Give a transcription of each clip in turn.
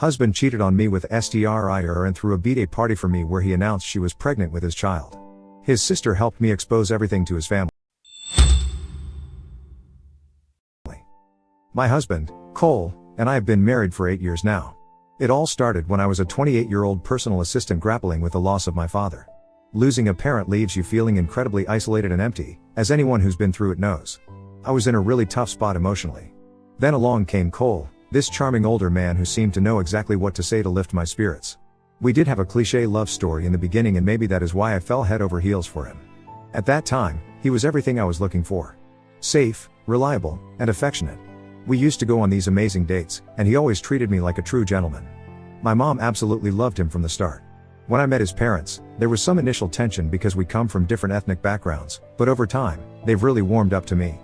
Husband cheated on me with STRIR and threw a birthday party for me where he announced she was pregnant with his child. His sister helped me expose everything to his family. My husband, Cole, and I have been married for 8 years now. It all started when I was a 28-year-old personal assistant grappling with the loss of my father. Losing a parent leaves you feeling incredibly isolated and empty, as anyone who's been through it knows. I was in a really tough spot emotionally. Then along came Cole, this charming older man who seemed to know exactly what to say to lift my spirits. We did have a cliché love story in the beginning, and maybe that is why I fell head over heels for him. At that time, he was everything I was looking for. Safe, reliable, and affectionate. We used to go on these amazing dates, and he always treated me like a true gentleman. My mom absolutely loved him from the start. When I met his parents, there was some initial tension because we come from different ethnic backgrounds, but over time, they've really warmed up to me.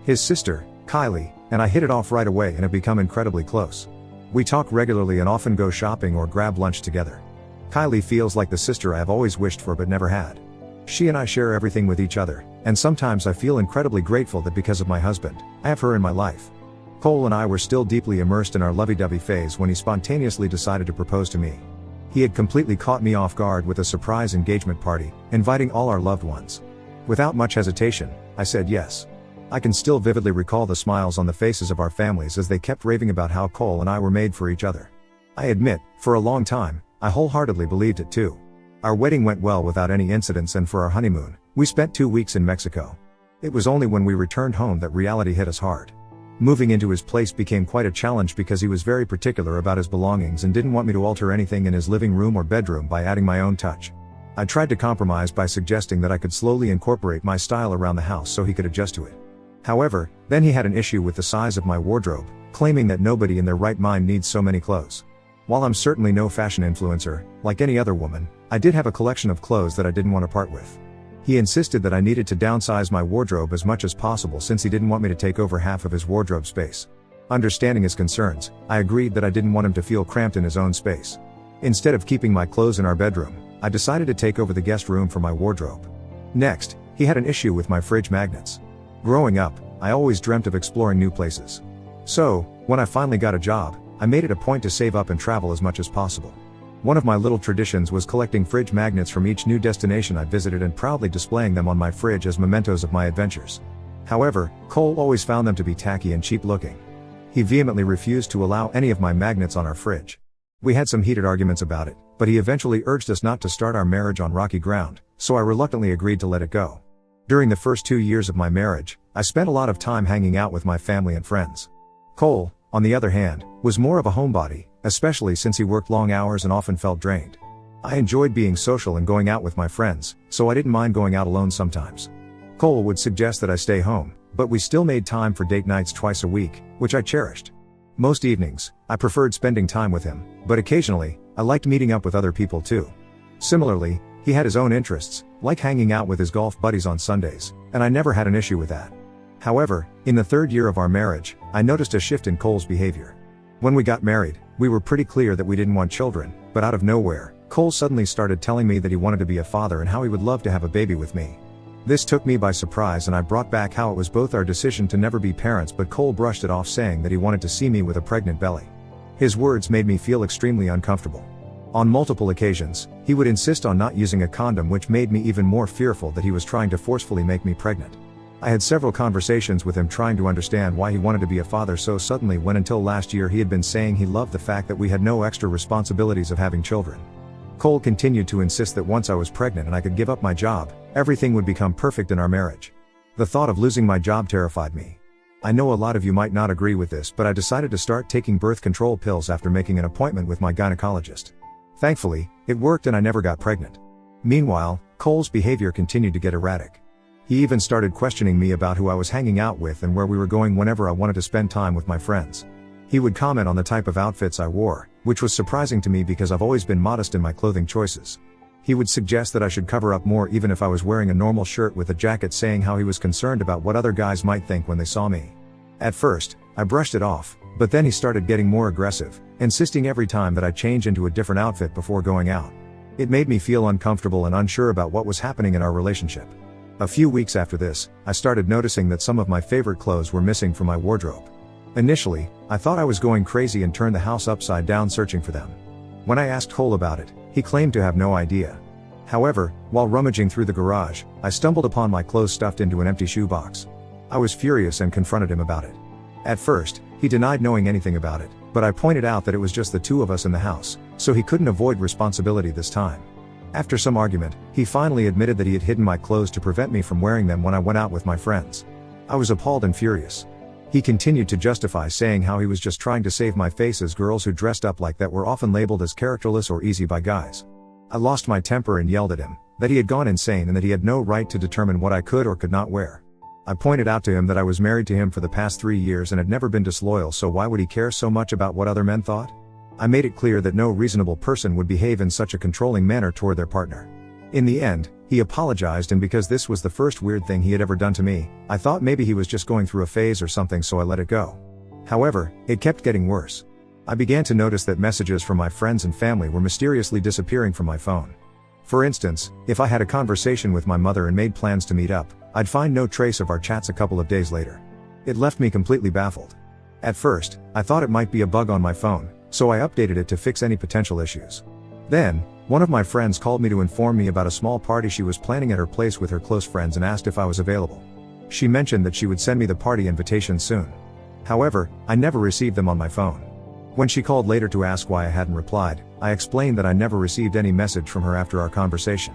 His sister, Kylie, and I hit it off right away and have become incredibly close. We talk regularly and often go shopping or grab lunch together. Kylie feels like the sister I have always wished for but never had. She and I share everything with each other, and sometimes I feel incredibly grateful that because of my husband, I have her in my life. Cole and I were still deeply immersed in our lovey-dovey phase when he spontaneously decided to propose to me. He had completely caught me off guard with a surprise engagement party, inviting all our loved ones. Without much hesitation, I said yes. I can still vividly recall the smiles on the faces of our families as they kept raving about how Cole and I were made for each other. I admit, for a long time, I wholeheartedly believed it too. Our wedding went well without any incidents, and for our honeymoon, we spent 2 weeks in Mexico. It was only when we returned home that reality hit us hard. Moving into his place became quite a challenge because he was very particular about his belongings and didn't want me to alter anything in his living room or bedroom by adding my own touch. I tried to compromise by suggesting that I could slowly incorporate my style around the house so he could adjust to it. However, then he had an issue with the size of my wardrobe, claiming that nobody in their right mind needs so many clothes. While I'm certainly no fashion influencer, like any other woman, I did have a collection of clothes that I didn't want to part with. He insisted that I needed to downsize my wardrobe as much as possible since he didn't want me to take over half of his wardrobe space. Understanding his concerns, I agreed that I didn't want him to feel cramped in his own space. Instead of keeping my clothes in our bedroom, I decided to take over the guest room for my wardrobe. Next, he had an issue with my fridge magnets. Growing up, I always dreamt of exploring new places. So, when I finally got a job, I made it a point to save up and travel as much as possible. One of my little traditions was collecting fridge magnets from each new destination I visited and proudly displaying them on my fridge as mementos of my adventures. However, Cole always found them to be tacky and cheap looking. He vehemently refused to allow any of my magnets on our fridge. We had some heated arguments about it, but he eventually urged us not to start our marriage on rocky ground, so I reluctantly agreed to let it go. During the first 2 years of my marriage, I spent a lot of time hanging out with my family and friends. Cole, on the other hand, was more of a homebody, especially since he worked long hours and often felt drained. I enjoyed being social and going out with my friends, so I didn't mind going out alone sometimes. Cole would suggest that I stay home, but we still made time for date nights twice a week, which I cherished. Most evenings, I preferred spending time with him, but occasionally, I liked meeting up with other people too. Similarly, he had his own interests, like hanging out with his golf buddies on Sundays, and I never had an issue with that. However, in the 3rd year of our marriage, I noticed a shift in Cole's behavior. When we got married, we were pretty clear that we didn't want children, but out of nowhere, Cole suddenly started telling me that he wanted to be a father and how he would love to have a baby with me. This took me by surprise, and I brought back how it was both our decision to never be parents, but Cole brushed it off, saying that he wanted to see me with a pregnant belly. His words made me feel extremely uncomfortable. On multiple occasions, he would insist on not using a condom, which made me even more fearful that he was trying to forcefully make me pregnant. I had several conversations with him trying to understand why he wanted to be a father so suddenly, when until last year he had been saying he loved the fact that we had no extra responsibilities of having children. Cole continued to insist that once I was pregnant and I could give up my job, everything would become perfect in our marriage. The thought of losing my job terrified me. I know a lot of you might not agree with this, but I decided to start taking birth control pills after making an appointment with my gynecologist. Thankfully, it worked and I never got pregnant. Meanwhile, Cole's behavior continued to get erratic. He even started questioning me about who I was hanging out with and where we were going whenever I wanted to spend time with my friends. He would comment on the type of outfits I wore, which was surprising to me because I've always been modest in my clothing choices. He would suggest that I should cover up more even if I was wearing a normal shirt with a jacket, saying how he was concerned about what other guys might think when they saw me. At first, I brushed it off, but then he started getting more aggressive, insisting every time that I change into a different outfit before going out. It made me feel uncomfortable and unsure about what was happening in our relationship. A few weeks after this, I started noticing that some of my favorite clothes were missing from my wardrobe. Initially, I thought I was going crazy and turned the house upside down searching for them. When I asked Cole about it, he claimed to have no idea. However, while rummaging through the garage, I stumbled upon my clothes stuffed into an empty shoebox. I was furious and confronted him about it. At first, he denied knowing anything about it, but I pointed out that it was just the two of us in the house, so he couldn't avoid responsibility this time. After some argument, he finally admitted that he had hidden my clothes to prevent me from wearing them when I went out with my friends. I was appalled and furious. He continued to justify, saying how he was just trying to save my face, as girls who dressed up like that were often labeled as characterless or easy by guys. I lost my temper and yelled at him that he had gone insane and that he had no right to determine what I could or could not wear. I pointed out to him that I was married to him for the past 3 years and had never been disloyal, so why would he care so much about what other men thought? I made it clear that no reasonable person would behave in such a controlling manner toward their partner. In the end, he apologized, and because this was the first weird thing he had ever done to me, I thought maybe he was just going through a phase or something, so I let it go. However, it kept getting worse. I began to notice that messages from my friends and family were mysteriously disappearing from my phone. For instance, if I had a conversation with my mother and made plans to meet up, I'd find no trace of our chats a couple of days later. It left me completely baffled. At first, I thought it might be a bug on my phone, so I updated it to fix any potential issues. Then, one of my friends called me to inform me about a small party she was planning at her place with her close friends and asked if I was available. She mentioned that she would send me the party invitation soon. However, I never received them on my phone. When she called later to ask why I hadn't replied, I explained that I never received any message from her after our conversation.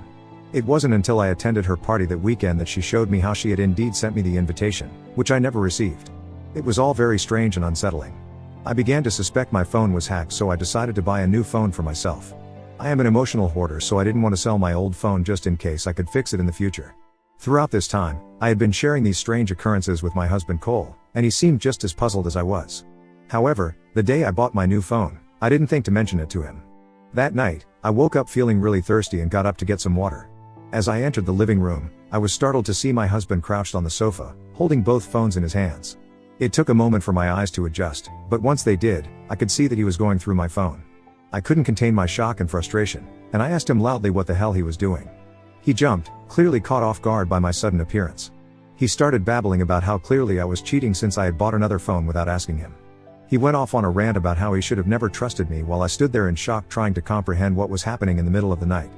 It wasn't until I attended her party that weekend that she showed me how she had indeed sent me the invitation, which I never received. It was all very strange and unsettling. I began to suspect my phone was hacked, so I decided to buy a new phone for myself. I am an emotional hoarder, so I didn't want to sell my old phone just in case I could fix it in the future. Throughout this time, I had been sharing these strange occurrences with my husband Cole, and he seemed just as puzzled as I was. However, the day I bought my new phone, I didn't think to mention it to him. That night, I woke up feeling really thirsty and got up to get some water. As I entered the living room, I was startled to see my husband crouched on the sofa, holding both phones in his hands. It took a moment for my eyes to adjust, but once they did, I could see that he was going through my phone. I couldn't contain my shock and frustration, and I asked him loudly what the hell he was doing. He jumped, clearly caught off guard by my sudden appearance. He started babbling about how clearly I was cheating since I had bought another phone without asking him. He went off on a rant about how he should have never trusted me, while I stood there in shock trying to comprehend what was happening in the middle of the night.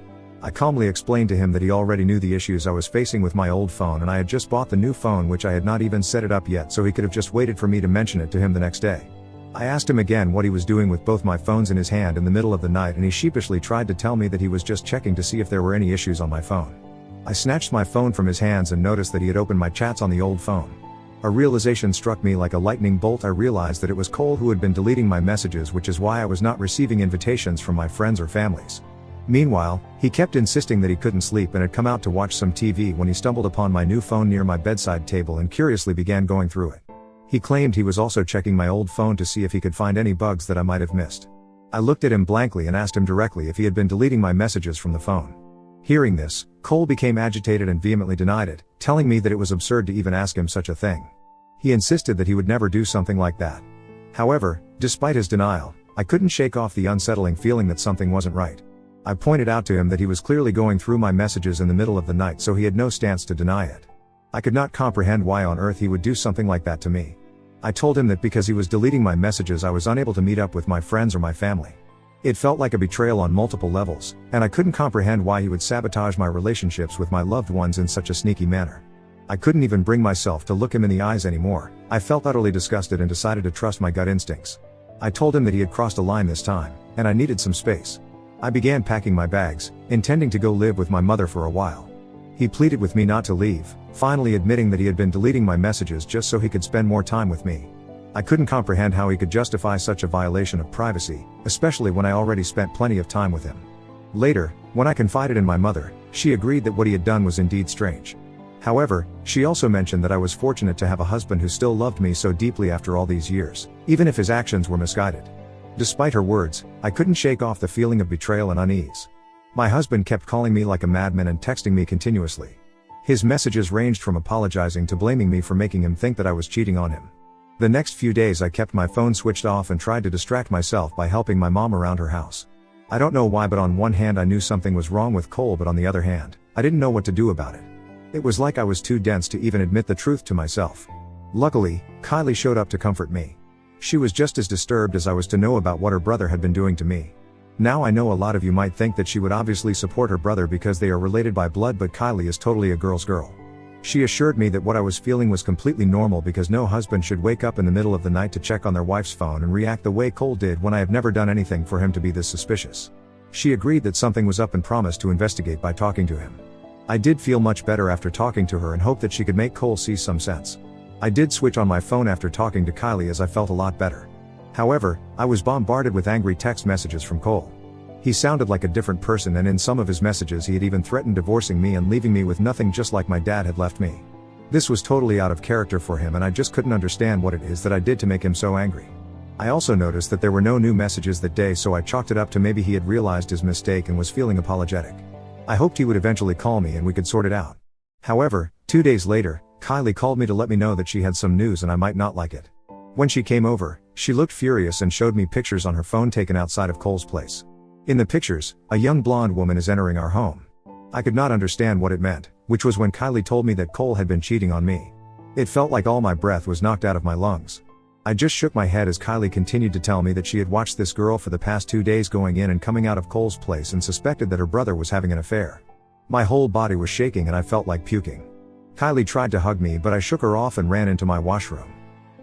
I calmly explained to him that he already knew the issues I was facing with my old phone, and I had just bought the new phone, which I had not even set it up yet, so he could have just waited for me to mention it to him the next day. I asked him again what he was doing with both my phones in his hand in the middle of the night, and he sheepishly tried to tell me that he was just checking to see if there were any issues on my phone. I snatched my phone from his hands and noticed that he had opened my chats on the old phone. A realization struck me like a lightning bolt. I realized that it was Cole who had been deleting my messages, which is why I was not receiving invitations from my friends or families. Meanwhile, he kept insisting that he couldn't sleep and had come out to watch some TV when he stumbled upon my new phone near my bedside table and curiously began going through it. He claimed he was also checking my old phone to see if he could find any bugs that I might have missed. I looked at him blankly and asked him directly if he had been deleting my messages from the phone. Hearing this, Cole became agitated and vehemently denied it, telling me that it was absurd to even ask him such a thing. He insisted that he would never do something like that. However, despite his denial, I couldn't shake off the unsettling feeling that something wasn't right. I pointed out to him that he was clearly going through my messages in the middle of the night, so he had no stance to deny it. I could not comprehend why on earth he would do something like that to me. I told him that because he was deleting my messages, I was unable to meet up with my friends or my family. It felt like a betrayal on multiple levels, and I couldn't comprehend why he would sabotage my relationships with my loved ones in such a sneaky manner. I couldn't even bring myself to look him in the eyes anymore. I felt utterly disgusted and decided to trust my gut instincts. I told him that he had crossed a line this time, and I needed some space. I began packing my bags, intending to go live with my mother for a while. He pleaded with me not to leave, finally admitting that he had been deleting my messages just so he could spend more time with me. I couldn't comprehend how he could justify such a violation of privacy, especially when I already spent plenty of time with him. Later, when I confided in my mother, she agreed that what he had done was indeed strange. However, she also mentioned that I was fortunate to have a husband who still loved me so deeply after all these years, even if his actions were misguided. Despite her words, I couldn't shake off the feeling of betrayal and unease. My husband kept calling me like a madman and texting me continuously. His messages ranged from apologizing to blaming me for making him think that I was cheating on him. The next few days I kept my phone switched off and tried to distract myself by helping my mom around her house. I don't know why, but on one hand I knew something was wrong with Cole, but on the other hand, I didn't know what to do about it. It was like I was too dense to even admit the truth to myself. Luckily, Kylie showed up to comfort me. She was just as disturbed as I was to know about what her brother had been doing to me. Now I know a lot of you might think that she would obviously support her brother because they are related by blood, but Kylie is totally a girl's girl. She assured me that what I was feeling was completely normal because no husband should wake up in the middle of the night to check on their wife's phone and react the way Cole did when I have never done anything for him to be this suspicious. She agreed that something was up and promised to investigate by talking to him. I did feel much better after talking to her and hoped that she could make Cole see some sense. I did switch on my phone after talking to Kylie as I felt a lot better. However, I was bombarded with angry text messages from Cole. He sounded like a different person, and in some of his messages he had even threatened divorcing me and leaving me with nothing, just like my dad had left me. This was totally out of character for him, and I just couldn't understand what it is that I did to make him so angry. I also noticed that there were no new messages that day, so I chalked it up to maybe he had realized his mistake and was feeling apologetic. I hoped he would eventually call me and we could sort it out. However, 2 days later, Kylie called me to let me know that she had some news and I might not like it. When she came over, she looked furious and showed me pictures on her phone taken outside of Cole's place. In the pictures, a young blonde woman is entering our home. I could not understand what it meant, which was when Kylie told me that Cole had been cheating on me. It felt like all my breath was knocked out of my lungs. I just shook my head as Kylie continued to tell me that she had watched this girl for the past 2 days going in and coming out of Cole's place and suspected that her brother was having an affair. My whole body was shaking and I felt like puking. Kylie tried to hug me, but I shook her off and ran into my washroom.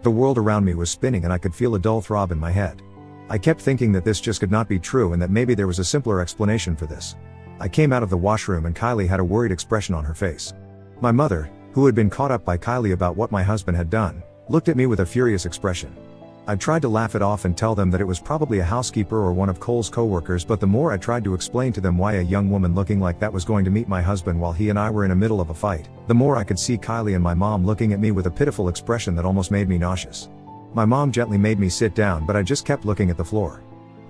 The world around me was spinning and I could feel a dull throb in my head. I kept thinking that this just could not be true and that maybe there was a simpler explanation for this. I came out of the washroom and Kylie had a worried expression on her face. My mother, who had been caught up by Kylie about what my husband had done, looked at me with a furious expression. I tried to laugh it off and tell them that it was probably a housekeeper or one of Cole's co-workers, but the more I tried to explain to them why a young woman looking like that was going to meet my husband while he and I were in the middle of a fight, the more I could see Kylie and my mom looking at me with a pitiful expression that almost made me nauseous. My mom gently made me sit down, but I just kept looking at the floor.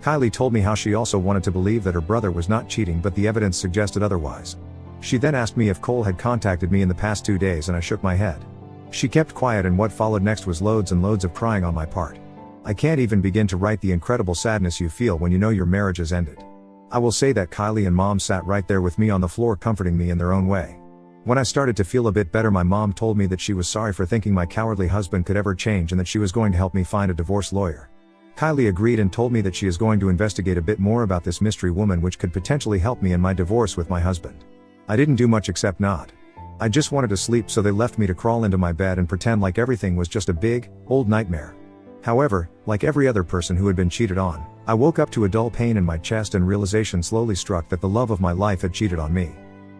Kylie told me how she also wanted to believe that her brother was not cheating, but the evidence suggested otherwise. She then asked me if Cole had contacted me in the past 2 days and I shook my head. She kept quiet and what followed next was loads and loads of crying on my part. I can't even begin to write the incredible sadness you feel when you know your marriage has ended. I will say that Kylie and mom sat right there with me on the floor, comforting me in their own way. When I started to feel a bit better, my mom told me that she was sorry for thinking my cowardly husband could ever change and that she was going to help me find a divorce lawyer. Kylie agreed and told me that she is going to investigate a bit more about this mystery woman, which could potentially help me in my divorce with my husband. I didn't do much except nod. I just wanted to sleep, so they left me to crawl into my bed and pretend like everything was just a big, old nightmare. However, like every other person who had been cheated on, I woke up to a dull pain in my chest and realization slowly struck that the love of my life had cheated on me.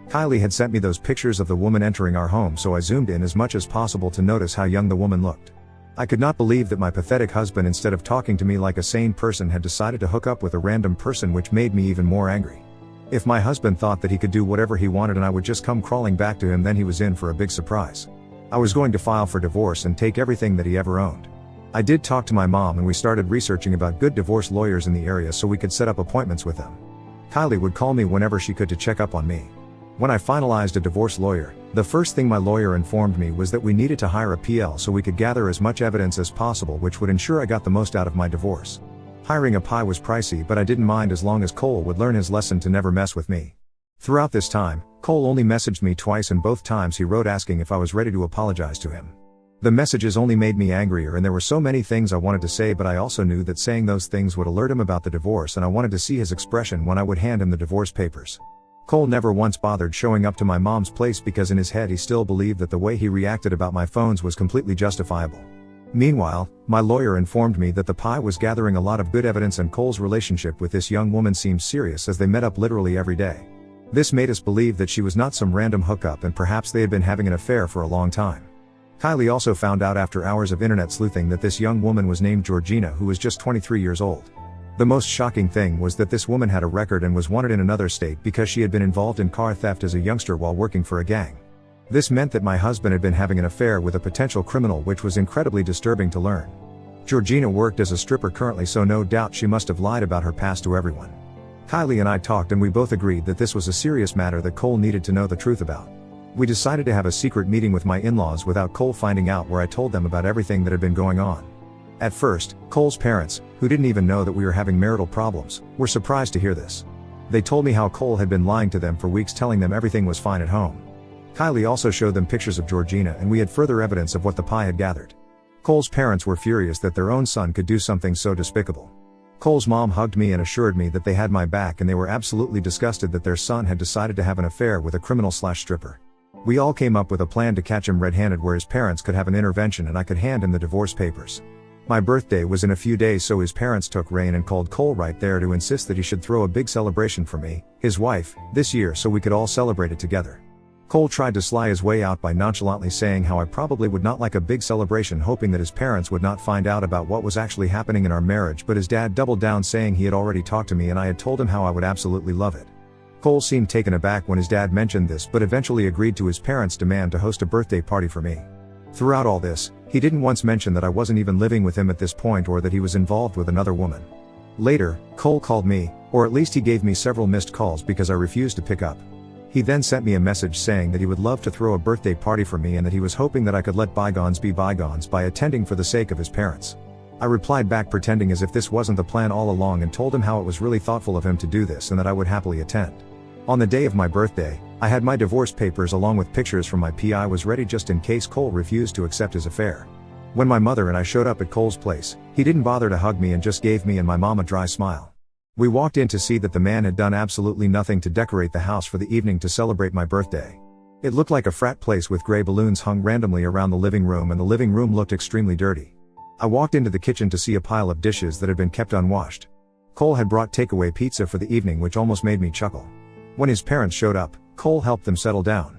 Kylie had sent me those pictures of the woman entering our home, so I zoomed in as much as possible to notice how young the woman looked. I could not believe that my pathetic husband, instead of talking to me like a sane person, had decided to hook up with a random person, which made me even more angry. If my husband thought that he could do whatever he wanted and I would just come crawling back to him, then he was in for a big surprise. I was going to file for divorce and take everything that he ever owned. I did talk to my mom and we started researching about good divorce lawyers in the area so we could set up appointments with them. Kylie would call me whenever she could to check up on me. When I finalized a divorce lawyer, the first thing my lawyer informed me was that we needed to hire a PL so we could gather as much evidence as possible, which would ensure I got the most out of my divorce. Hiring a PI was pricey, but I didn't mind as long as Cole would learn his lesson to never mess with me. Throughout this time, Cole only messaged me twice, and both times he wrote asking if I was ready to apologize to him. The messages only made me angrier, and there were so many things I wanted to say, but I also knew that saying those things would alert him about the divorce, and I wanted to see his expression when I would hand him the divorce papers. Cole never once bothered showing up to my mom's place because in his head he still believed that the way he reacted about my phones was completely justifiable. Meanwhile, my lawyer informed me that the PI was gathering a lot of good evidence, and Cole's relationship with this young woman seemed serious as they met up literally every day. This made us believe that she was not some random hookup and perhaps they had been having an affair for a long time. Kylie also found out after hours of internet sleuthing that this young woman was named Georgina, who was just 23 years old. The most shocking thing was that this woman had a record and was wanted in another state because she had been involved in car theft as a youngster while working for a gang. This meant that my husband had been having an affair with a potential criminal, which was incredibly disturbing to learn. Georgina worked as a stripper currently, so no doubt she must have lied about her past to everyone. Kylie and I talked and we both agreed that this was a serious matter that Cole needed to know the truth about. We decided to have a secret meeting with my in-laws without Cole finding out, where I told them about everything that had been going on. At first, Cole's parents, who didn't even know that we were having marital problems, were surprised to hear this. They told me how Cole had been lying to them for weeks, telling them everything was fine at home. Kylie also showed them pictures of Georgina, and we had further evidence of what the PI had gathered. Cole's parents were furious that their own son could do something so despicable. Cole's mom hugged me and assured me that they had my back, and they were absolutely disgusted that their son had decided to have an affair with a criminal/stripper. We all came up with a plan to catch him red-handed where his parents could have an intervention and I could hand him the divorce papers. My birthday was in a few days, so his parents took Rain and called Cole right there to insist that he should throw a big celebration for me, his wife, this year so we could all celebrate it together. Cole tried to sly his way out by nonchalantly saying how I probably would not like a big celebration, hoping that his parents would not find out about what was actually happening in our marriage, but his dad doubled down saying he had already talked to me and I had told him how I would absolutely love it. Cole seemed taken aback when his dad mentioned this, but eventually agreed to his parents' demand to host a birthday party for me. Throughout all this, he didn't once mention that I wasn't even living with him at this point or that he was involved with another woman. Later, Cole called me, or at least he gave me several missed calls because I refused to pick up. He then sent me a message saying that he would love to throw a birthday party for me and that he was hoping that I could let bygones be bygones by attending for the sake of his parents. I replied back pretending as if this wasn't the plan all along and told him how it was really thoughtful of him to do this and that I would happily attend. On the day of my birthday, I had my divorce papers along with pictures from my PI was ready just in case Cole refused to accept his affair. When my mother and I showed up at Cole's place, he didn't bother to hug me and just gave me and my mom a dry smile. We walked in to see that the man had done absolutely nothing to decorate the house for the evening to celebrate my birthday. It looked like a frat place with gray balloons hung randomly around the living room, and the living room looked extremely dirty. I walked into the kitchen to see a pile of dishes that had been kept unwashed. Cole had brought takeaway pizza for the evening, which almost made me chuckle. When his parents showed up, Cole helped them settle down.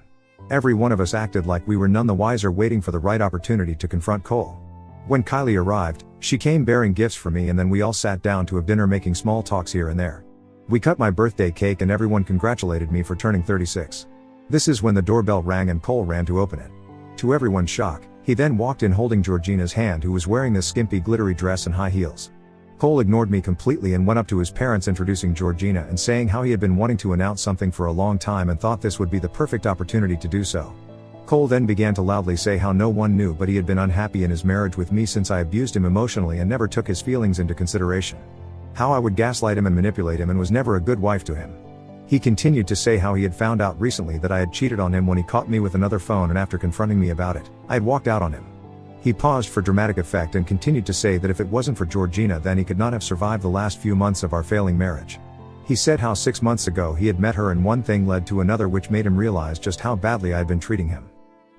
Every one of us acted like we were none the wiser, waiting for the right opportunity to confront Cole. When Kylie arrived, she came bearing gifts for me, and then we all sat down to have dinner, making small talks here and there. We cut my birthday cake and everyone congratulated me for turning 36. This is when the doorbell rang and Cole ran to open it. To everyone's shock, he then walked in holding Georgina's hand, who was wearing this skimpy glittery dress and high heels. Cole ignored me completely and went up to his parents, introducing Georgina and saying how he had been wanting to announce something for a long time and thought this would be the perfect opportunity to do so. Cole then began to loudly say how no one knew but he had been unhappy in his marriage with me since I abused him emotionally and never took his feelings into consideration. How I would gaslight him and manipulate him and was never a good wife to him. He continued to say how he had found out recently that I had cheated on him when he caught me with another phone, and after confronting me about it, I had walked out on him. He paused for dramatic effect and continued to say that if it wasn't for Georgina, then he could not have survived the last few months of our failing marriage. He said how 6 months ago he had met her and one thing led to another, which made him realize just how badly I had been treating him.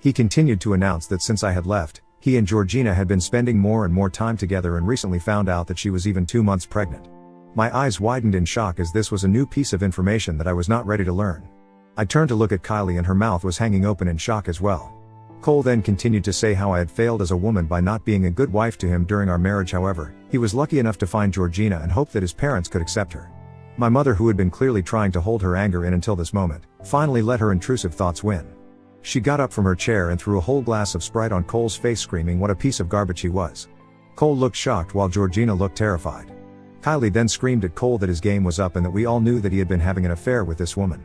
He continued to announce that since I had left, he and Georgina had been spending more and more time together and recently found out that she was even 2 months pregnant. My eyes widened in shock as this was a new piece of information that I was not ready to learn. I turned to look at Kylie and her mouth was hanging open in shock as well. Cole then continued to say how I had failed as a woman by not being a good wife to him during our marriage. However, he was lucky enough to find Georgina and hoped that his parents could accept her. My mother, who had been clearly trying to hold her anger in until this moment, finally let her intrusive thoughts win. She got up from her chair and threw a whole glass of Sprite on Cole's face, screaming what a piece of garbage he was. Cole looked shocked while Georgina looked terrified. Kylie then screamed at Cole that his game was up and that we all knew that he had been having an affair with this woman.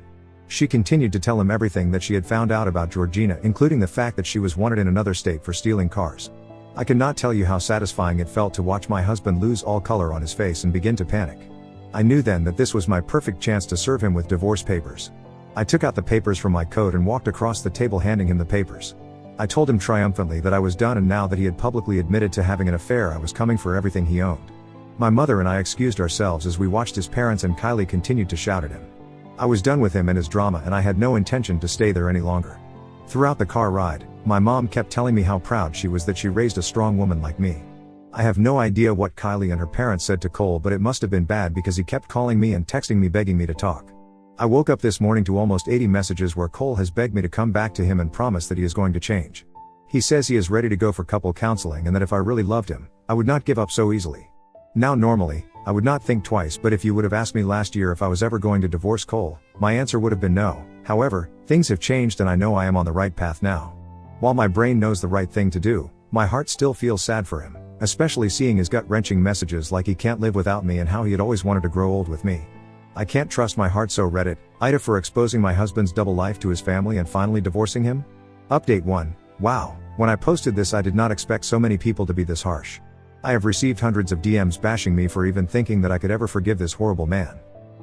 She continued to tell him everything that she had found out about Georgina, including the fact that she was wanted in another state for stealing cars. I cannot tell you how satisfying it felt to watch my husband lose all color on his face and begin to panic. I knew then that this was my perfect chance to serve him with divorce papers. I took out the papers from my coat and walked across the table handing him the papers. I told him triumphantly that I was done, and now that he had publicly admitted to having an affair, I was coming for everything he owned. My mother and I excused ourselves as we watched his parents and Kylie continued to shout at him. I was done with him and his drama, and I had no intention to stay there any longer. Throughout the car ride, my mom kept telling me how proud she was that she raised a strong woman like me. I have no idea what Kylie and her parents said to Cole, but it must have been bad because he kept calling me and texting me begging me to talk. I woke up this morning to almost 80 messages where Cole has begged me to come back to him and promise that he is going to change. He says he is ready to go for couple counseling and that if I really loved him, I would not give up so easily. Now normally, I would not think twice, but if you would have asked me last year if I was ever going to divorce Cole, my answer would have been no. However, things have changed and I know I am on the right path now. While my brain knows the right thing to do, my heart still feels sad for him, especially seeing his gut-wrenching messages like he can't live without me and how he had always wanted to grow old with me. I can't trust my heart, so Reddit, Ida, for exposing my husband's double life to his family and finally divorcing him? Update 1. Wow, when I posted this I did not expect so many people to be this harsh. I have received hundreds of DMs bashing me for even thinking that I could ever forgive this horrible man.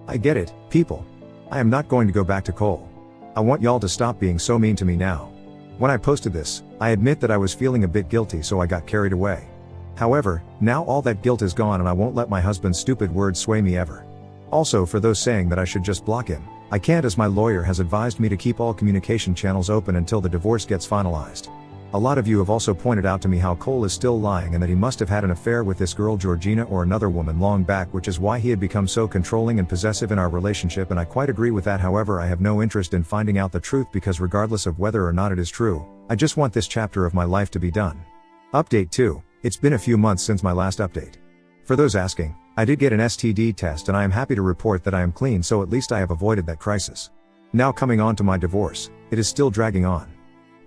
I get it, people. I am not going to go back to Cole. I want y'all to stop being so mean to me now. When I posted this, I admit that I was feeling a bit guilty, so I got carried away. However, now all that guilt is gone and I won't let my husband's stupid words sway me ever. Also, for those saying that I should just block him, I can't, as my lawyer has advised me to keep all communication channels open until the divorce gets finalized. A lot of you have also pointed out to me how Cole is still lying and that he must have had an affair with this girl Georgina or another woman long back, which is why he had become so controlling and possessive in our relationship, and I quite agree with that. However, I have no interest in finding out the truth because regardless of whether or not it is true, I just want this chapter of my life to be done. Update 2. It's been a few months since my last update. For those asking, I did get an STD test and I am happy to report that I am clean, so at least I have avoided that crisis. Now coming on to my divorce, it is still dragging on.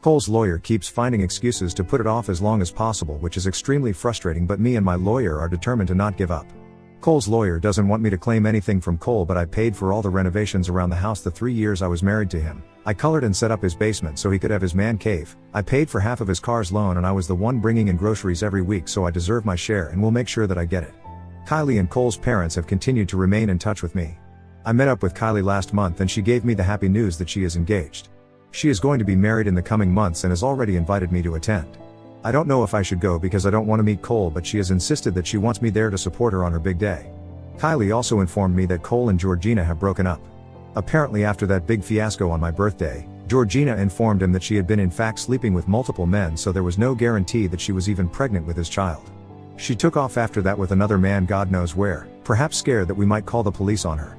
Cole's lawyer keeps finding excuses to put it off as long as possible, which is extremely frustrating, but me and my lawyer are determined to not give up. Cole's lawyer doesn't want me to claim anything from Cole, but I paid for all the renovations around the house the 3 years I was married to him. I colored and set up his basement so he could have his man cave. I paid for half of his car's loan and I was the one bringing in groceries every week, so I deserve my share and will make sure that I get it. Kylie and Cole's parents have continued to remain in touch with me. I met up with Kylie last month and she gave me the happy news that she is engaged. She is going to be married in the coming months and has already invited me to attend. I don't know if I should go because I don't want to meet Cole, but she has insisted that she wants me there to support her on her big day. Kylie also informed me that Cole and Georgina have broken up. Apparently, after that big fiasco on my birthday, Georgina informed him that she had been in fact sleeping with multiple men, so there was no guarantee that she was even pregnant with his child. She took off after that with another man God knows where, perhaps scared that we might call the police on her.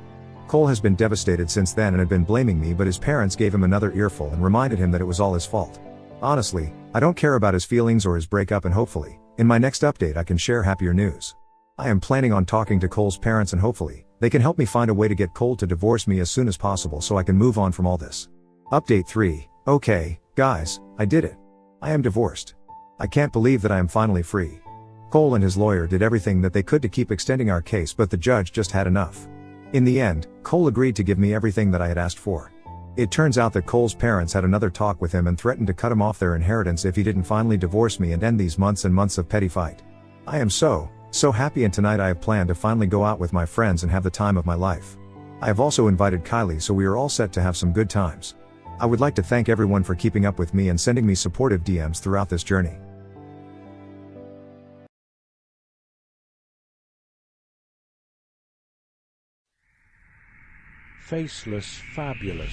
Cole has been devastated since then and had been blaming me, but his parents gave him another earful and reminded him that it was all his fault. Honestly, I don't care about his feelings or his breakup, and hopefully, in my next update I can share happier news. I am planning on talking to Cole's parents and hopefully, they can help me find a way to get Cole to divorce me as soon as possible so I can move on from all this. Update 3. Okay, guys, I did it. I am divorced. I can't believe that I am finally free. Cole and his lawyer did everything that they could to keep extending our case, but the judge just had enough. In the end, Cole agreed to give me everything that I had asked for. It turns out that Cole's parents had another talk with him and threatened to cut him off their inheritance if he didn't finally divorce me and end these months and months of petty fight. I am so happy, and tonight I have planned to finally go out with my friends and have the time of my life. I have also invited Kylie, so we are all set to have some good times. I would like to thank everyone for keeping up with me and sending me supportive DMs throughout this journey. Faceless, fabulous.